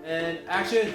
And action!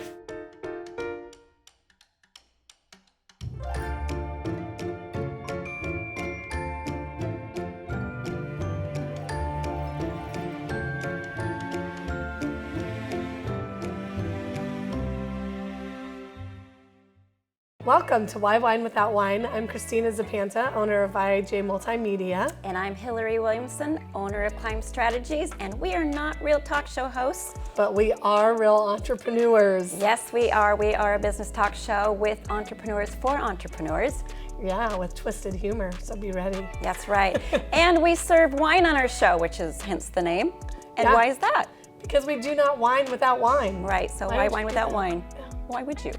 Welcome to Why Wine Without Wine. I'm Christina Zapanta, owner of IAJ Multimedia. And I'm Hillary Williamson, owner of Climb Strategies, and we are not real talk show hosts. But we are real entrepreneurs. Yes, we are. We are a business talk show with entrepreneurs for entrepreneurs. Yeah, with twisted humor, so be ready. That's right. And we serve wine on our show, which is hence the name. And Yeah. why is that? Because we do not wine without wine. Right, so Why why would wine you do without that? wine? Why would you?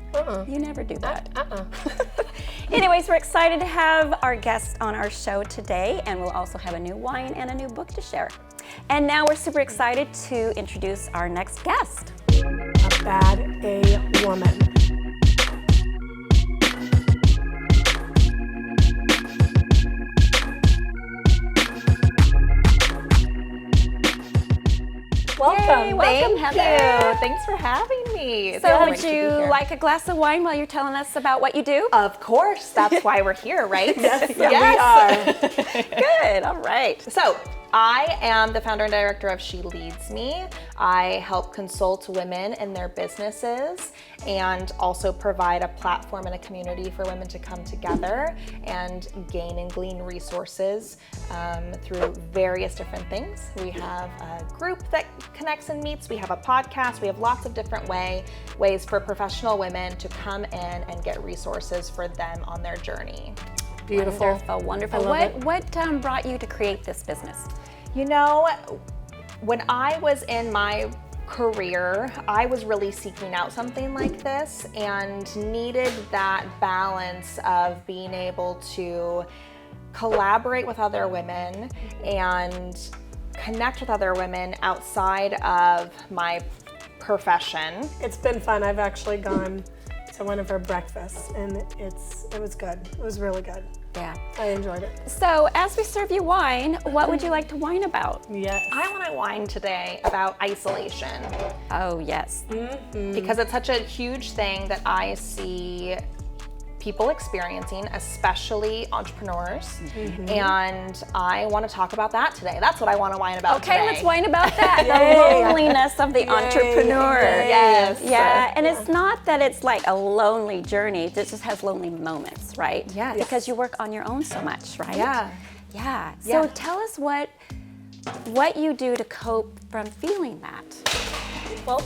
You never do that. Uh-uh. Anyways, we're excited to have our guest on our show today, and we'll also have a new wine and a new book to share. And now we're super excited to introduce our next guest. A bad A woman. Welcome. Yay, welcome, Thank Heather. you. Thanks for having me. It's So great would to be you here. like a glass of wine while you're telling us about what you do? Of course, that's why we're here, right? Yes, Yes. Good, all right. So, I am the founder and director of She Leads Me. I help consult women in their businesses and also provide a platform and a community for women to come together and gain and glean resources through various different things. We have a group that connects and meets. We have a podcast. We have lots of different ways for professional women to come in and get resources for them on their journey. Beautiful. Wonderful, wonderful. I love What brought you to create this business? You know, when I was in my career, I was really seeking out something like this and needed that balance of being able to collaborate with other women and connect with other women outside of my profession. It's been fun. I've actually gone to one of her breakfasts, and it was good. It was really good. Yeah. I enjoyed it. So as we serve you wine, what would you like to wine about? Yes. I want to whine today about isolation Oh, yes. because it's such a huge thing that I see people experiencing, especially entrepreneurs, and I want to talk about that today. That's what I want to whine about Okay, today. let's whine about that. Yay. The loneliness of the entrepreneur. Yay. Yes. Yeah, and it's not that it's like a lonely journey. It just has lonely moments, right? Yes. Because you work on your own so much, right? Yeah. Yeah. So Yeah. tell us what you do to cope from feeling that. Well,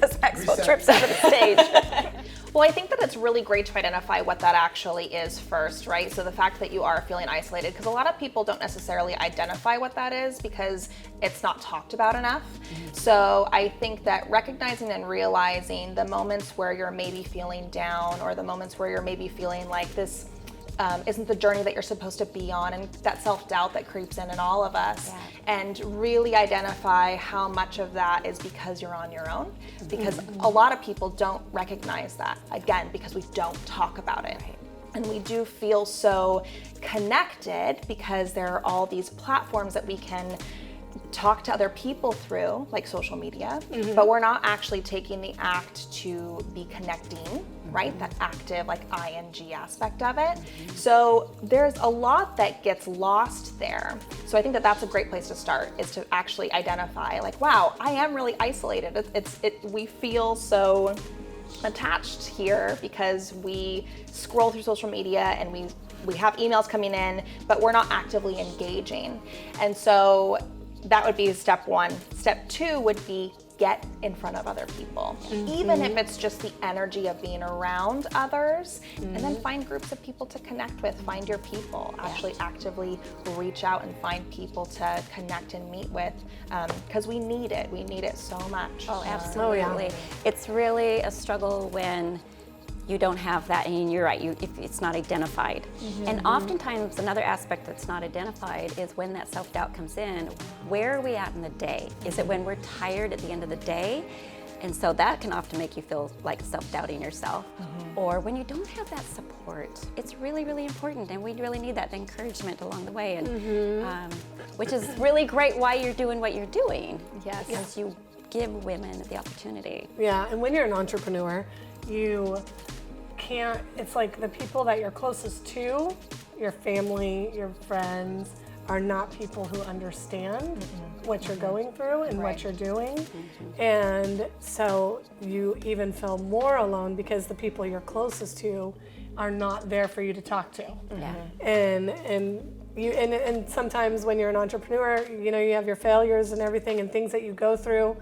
As Maxwell trips out of the stage. Well, I think that it's really great to identify what that actually is first, right? So the fact that you are feeling isolated, because a lot of people don't necessarily identify what that is because it's not talked about enough. So I think that recognizing and realizing the moments where you're maybe feeling down or the moments where you're maybe feeling like this isn't the journey that you're supposed to be on, and that self-doubt that creeps in all of us, and really identify how much of that is because you're on your own, because a lot of people don't recognize that, again, because we don't talk about it. And we do feel so connected because there are all these platforms that we can talk to other people through, like social media, but we're not actually taking the act to be connecting, right? That active, like ing aspect of it. So there's a lot that gets lost there. So I think that that's a great place to start, is to actually identify, like, wow, I am really isolated. We feel so attached here because we scroll through social media and we have emails coming in, but we're not actively engaging. And so that would be step one. Step two would be get in front of other people, even if it's just the energy of being around others, and then find groups of people to connect with. Find your people. Actually actively reach out and find people to connect and meet with, because we need it. We need it so much. Oh, absolutely. It's really a struggle when you don't have that, and you're right, if it's not identified. And oftentimes another aspect that's not identified is when that self-doubt comes in, where are we at in the day? Is it when we're tired at the end of the day? And so that can often make you feel like self-doubting yourself. Or when you don't have that support, it's really, really important, and we really need that encouragement along the way, and which is really great why you're doing what you're doing. Yes. Because you give women the opportunity. Yeah, and when you're an entrepreneur, you can't, it's like the people that you're closest to, your family, your friends, are not people who understand what you're going through and what you're doing. And so you even feel more alone because the people you're closest to are not there for you to talk to. And sometimes when you're an entrepreneur, you know, you have your failures and everything and things that you go through.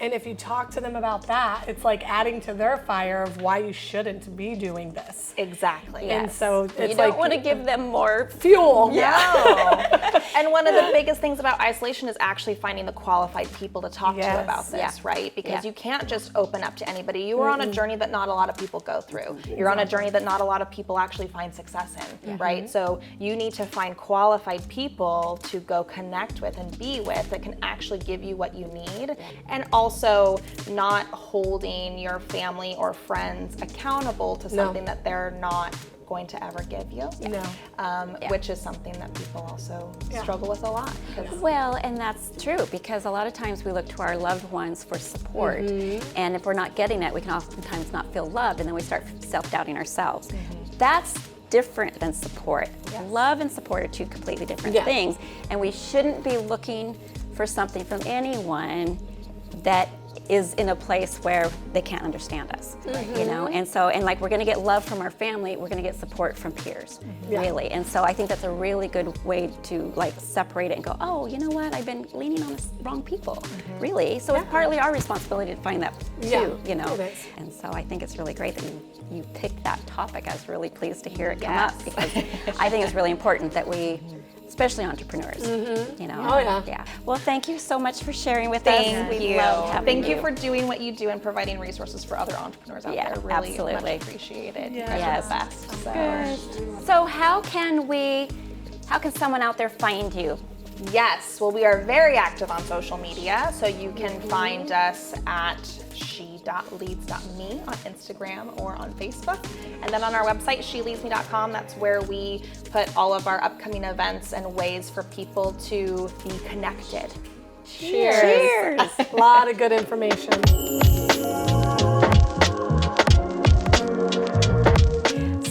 And if you talk to them about that, it's like adding to their fire of why you shouldn't be doing this. Exactly. And so it's you like don't want to give them more fuel. No. And one of the biggest things about isolation is actually finding the qualified people to talk to about this, right? Because you can't just open up to anybody. You are on a journey that not a lot of people go through. You're on a journey that not a lot of people actually find success in, right? So you need to find qualified people to go connect with and be with that can actually give you what you need. And also not holding your family or friends accountable to something that they're not going to ever give you, which is something that people also struggle with a lot. Well, and that's true because a lot of times we look to our loved ones for support, and if we're not getting it, we can oftentimes not feel loved, and then we start self-doubting ourselves. That's different than support. Love and support are two completely different things, and we shouldn't be looking for something from anyone that is in a place where they can't understand us, you know? And so, and like we're gonna get love from our family, we're gonna get support from peers, really. And so I think that's a really good way to like separate it and go, oh, you know what, I've been leaning on the wrong people, really. So it's partly our responsibility to find that too, you know? And so I think it's really great that you picked that topic. I was really pleased to hear it come up because I think it's really important that we, especially entrepreneurs, you know. Well, thank you so much for sharing with us. Thank you. Love having Thank you for doing what you do and providing resources for other entrepreneurs out there. Really absolutely. much appreciated. You guys are the best. So how can someone out there find you? Yes, well, we are very active on social media, so you can find us at she.leads.me on Instagram or on Facebook. And then on our website, sheleadsme.com, that's where we put all of our upcoming events and ways for people to be connected. Cheers. A lot of good information.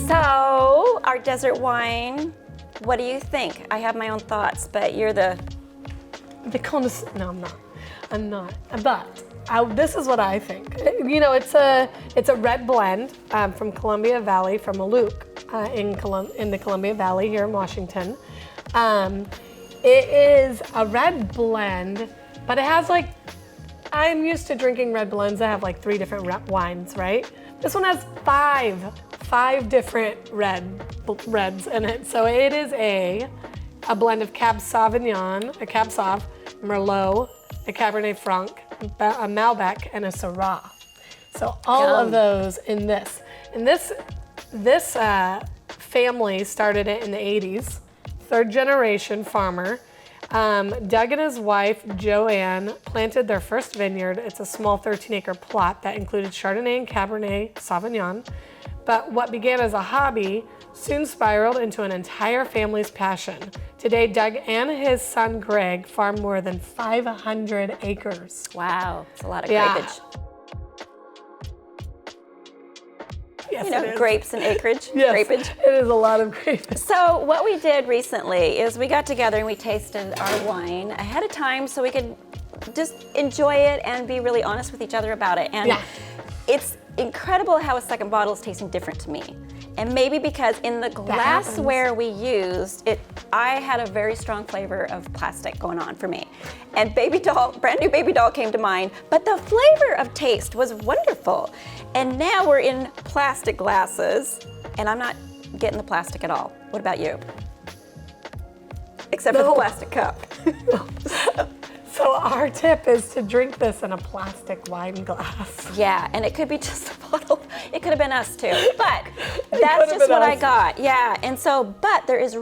So, our desert wine, what do you think? I have my own thoughts, but you're the... No, I'm not. But this is what I think. You know, it's a red blend from Columbia Valley, from Maluke in the Columbia Valley here in Washington. It is a red blend, but it has like, I'm used to drinking red blends that have like 3 different wines, right? This one has five different reds in it. So it is a blend of Cab Sauvignon, a Cab Sauv, Merlot, a Cabernet Franc, a Malbec, and a Syrah. So all of those in this. And this family started it in the 80s, 3rd generation farmer. Doug and his wife, Joanne, planted their first vineyard. It's a small 13-acre plot that included Chardonnay and Cabernet Sauvignon. But what began as a hobby soon spiraled into an entire family's passion. Today, Doug and his son, Greg, farm more than 500 acres. Wow, it's a lot of grapeage. Yes, you know, grapes and acreage, grapeage. It is a lot of grapes. So what we did recently is we got together and we tasted our wine ahead of time so we could just enjoy it and be really honest with each other about it. And it's incredible how a second bottle is tasting different to me. And maybe because in the glassware we used, I had a very strong flavor of plastic going on for me. And brand new baby doll came to mind, but the flavor of taste was wonderful. And now we're in plastic glasses, and I'm not getting the plastic at all. What about you? Except for the plastic cup. So our tip is to drink this in a plastic wine glass. Yeah, and it could be just a bottle. It could have been us too, but that's just what I got. Yeah, and so, but there is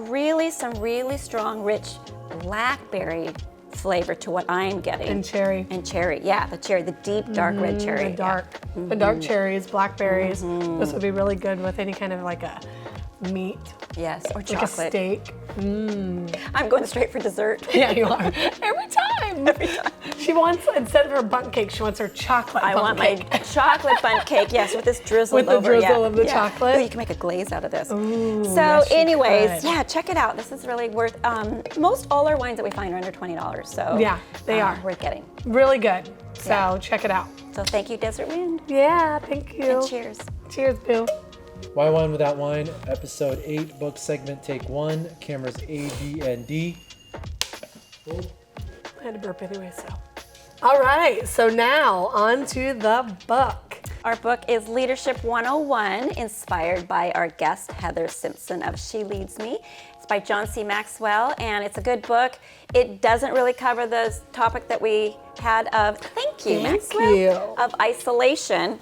some really strong, rich blackberry flavor to what I'm getting. And cherry. And cherry, yeah, the cherry, the deep, dark red cherry. The dark cherries, blackberries. This would be really good with any kind of like a meat. Yes, or like chocolate. A steak. I'm going straight for dessert. Yeah, you are. Every time. Every time. She wants, instead of her bundt cake, she wants her chocolate I bundt want cake. my chocolate bundt cake, yes, with this drizzle With the over. drizzle of the chocolate. Ooh, you can make a glaze out of this. Ooh, so yes, you anyways, could. yeah, check it out. This is really worth, most all our wines that we find are under $20. So Yeah, they are. Worth getting. Really good. So Yeah. check it out. So thank you, Desert Wind. Yeah, thank you. And cheers. Cheers, Boo. Why Wine Without Wine, Episode 8, Book Segment, Take 1, cameras A, B, and D. I had to burp anyway, so. All right, so now on to the book. Our book is Leadership 101, inspired by our guest, Heather Simpson of She Leads Me. It's by John C. Maxwell, and it's a good book. It doesn't really cover the topic that we had of, thank you, Maxwell, you. of isolation.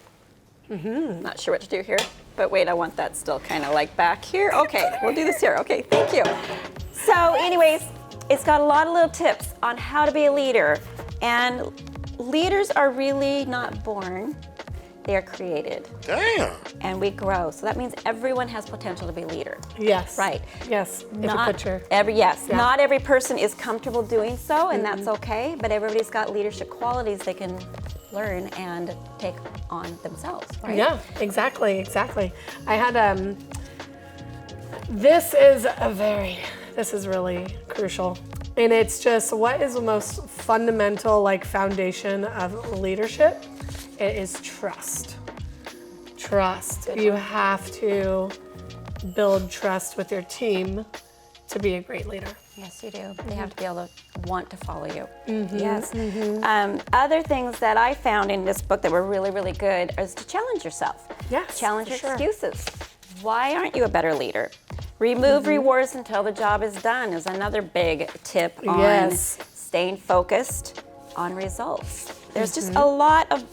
Not sure what to do here, but wait, I want that still kind of like back here. Okay, we'll do this here. Okay, thank you. So anyways, it's got a lot of little tips on how to be a leader. And leaders are really not born, they are created. Damn. And we grow. So that means everyone has potential to be a leader. Yes. Right. Yes. If you put your, Not every person is comfortable doing so, and that's okay, but everybody's got leadership qualities they can learn and take on themselves, right? yeah, exactly. I had, this is really crucial. And it's just, what is the most fundamental, like, foundation of leadership? It is trust. Trust. You have to build trust with your team to be a great leader. Yes, you do. They have to be able to want to follow you. Yes. Other things that I found in this book that were really, really good is to challenge yourself. Yes, Challenge for your sure. excuses. Why aren't you a better leader? Remove rewards until the job is done is another big tip on Yes. staying focused on results. There's just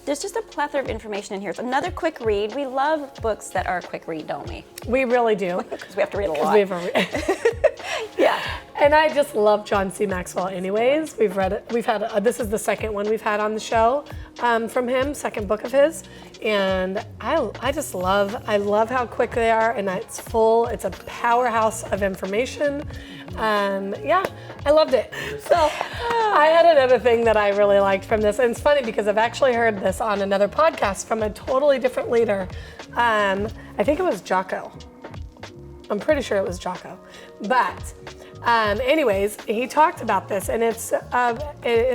there's just a plethora of information in here. It's another quick read. We love books that are a quick read, don't we? We really do. Because we have to read a lot. Yeah. And I just love John C. Maxwell anyways. We've read it. We've had, this is the second one we've had on the show from him, second book of his. And I just love how quick they are, and it's full. It's a powerhouse of information. Yeah, I loved it. So I had another thing that I really liked from this, and it's funny because I've actually heard this on another podcast from a totally different leader. I think it was Jocko. I'm pretty sure it was Jocko. But anyways, he talked about this, and it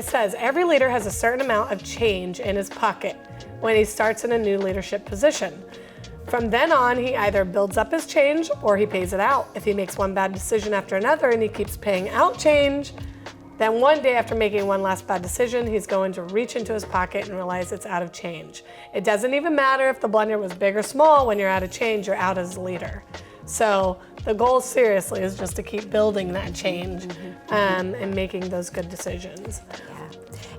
says, every leader has a certain amount of change in his pocket when he starts in a new leadership position. From then on, he either builds up his change or he pays it out. If he makes one bad decision after another and he keeps paying out change, then one day after making one last bad decision, he's going to reach into his pocket and realize it's out of change. It doesn't even matter if the blunder was big or small. When you're out of change, you're out as a leader. So the goal, seriously, is just to keep building that change and making those good decisions.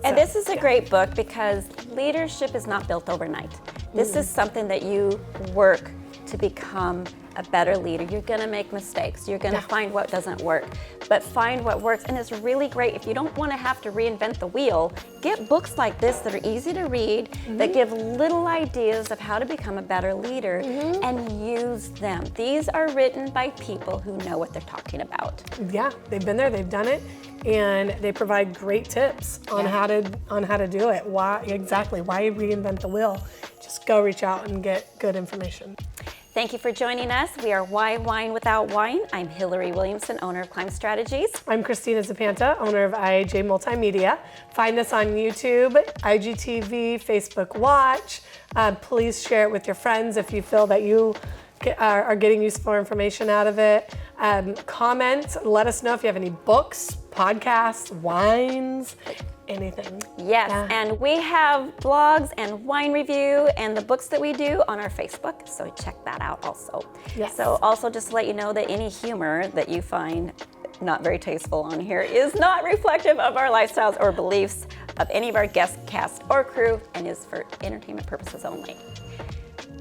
And this is a great book because leadership is not built overnight. This is something that you work to become a better leader. You're gonna make mistakes. You're gonna find what doesn't work, but find what works. And it's really great if you don't wanna have to reinvent the wheel, get books like this that are easy to read, that give little ideas of how to become a better leader and use them. These are written by people who know what they're talking about. Yeah, they've been there, they've done it, and they provide great tips on how to do it. Why reinvent the wheel? Just go reach out and get good information. Thank you for joining us. We are Why Wine Without Wine. I'm Hillary Williamson, owner of Climb Strategies. I'm Christina Zapanta, owner of IAJ Multimedia. Find us on YouTube, IGTV, Facebook Watch. Please share it with your friends if you feel that you are getting useful information out of it. Comment, let us know if you have any books, podcasts, wines, anything. Yes, and we have blogs and wine review and the books that we do on our Facebook, so check that out also. Yes. So also just to let you know that any humor that you find not very tasteful on here is not reflective of our lifestyles or beliefs of any of our guest, cast, or crew, and is for entertainment purposes only.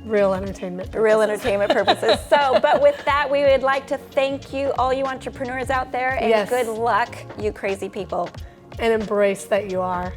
Real entertainment purposes. Real entertainment purposes. So, but with that, we would like to thank you, all you entrepreneurs out there, and good luck, you crazy people. And embrace that you are.